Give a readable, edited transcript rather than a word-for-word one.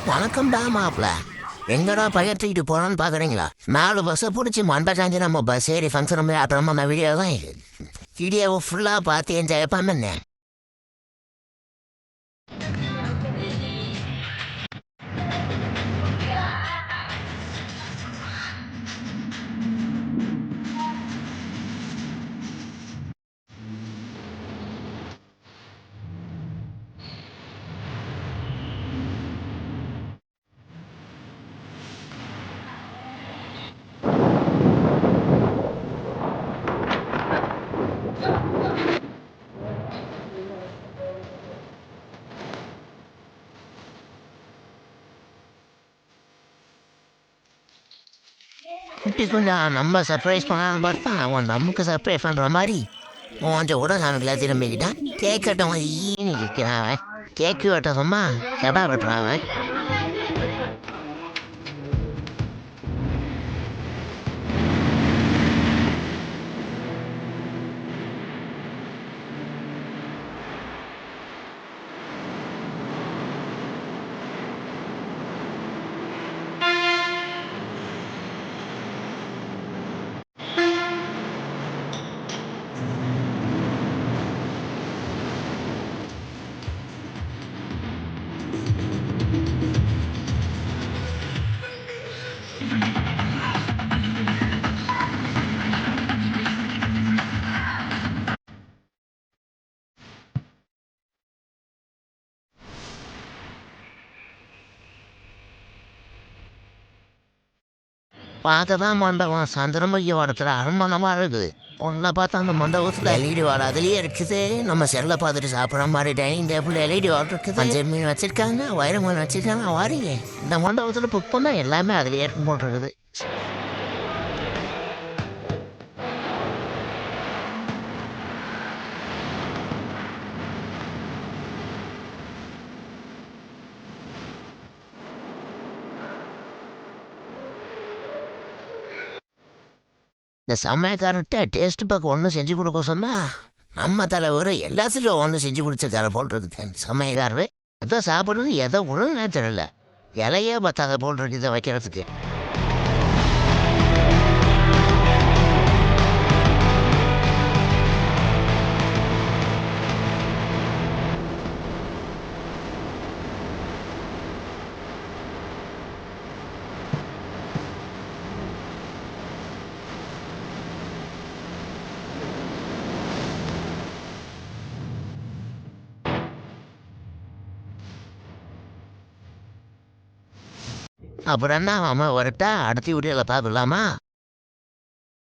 வணக்கம்டா மாப்பிள. எங்கடா பையன் தூக்கிட்டு போறான்னு பாக்குறீங்களா? 4 பஸ்ஸை பிடிச்சி மண்டை சாஞ்சி நம்ம பஸ் ஏறி ஃபங்க்ஷன் போய் அப்புறமா நம்ம வீடியோ தான் இது. வீடியோவை ஃபுல்லாக பார்த்து என்ஜாய் பண்ண. குட்டி கொஞ்சம் நம்ம சர்ப்ரைஸ் பண்ணான்னு பார்த்தா அவன் நமக்கு சர்ப்ரைஸ் பண்ணுற மாதிரி கொஞ்சம் கூட நானுக்குள்ள திரும்பிக்கிட்டான். கேக் கட்ட ஈன்னு இருக்கிறான் அவன். கேக்கு வெட்டணுமா எடா வெட்டுறான் அவன். பார்த்து தான் மண்டபம் சந்திரமுகி வாரத்தில் அரண்மனமாக இருக்குது. ஒன்றை பார்த்தா அந்த மண்டபத்தில் எல்இடி வாடை அதுலேயே இருக்குது. நம்ம செல்லை பார்த்துட்டு சாப்பிட்ற மாதிரி டைனிங் டேபிள் எல்இடி வாடை இருக்குது. மஞ்சள் மீன் வச்சுருக்காங்க, வயிறு மீன் வச்சுருக்காங்க. வாரிங்க இந்த மண்டபத்தில் புக் பண்ணால் எல்லாமே அதுலேயே இருக்கும் போட்டுருக்குது. இந்த சமையல்காரன்ட்ட டேஸ்ட் பார்க்க ஒன்றும் செஞ்சு கொடுக்க சொன்னா நம்ம தலைவர் எல்லாத்துலையும் ஒன்று செஞ்சு கொடுத்துருக்காரு போல் இருக்குது சமையல்காரரு. எதோ சாப்பிட்றது எதோ ஒன்றும் தெரியல. இலையே பத்தாத போல் இருக்குது இதை வைக்கிறதுக்கு. அப்புறம் என்ன மாமா வரட்டா? அடுத்த வீடியோவில் பார்க்கலாமா?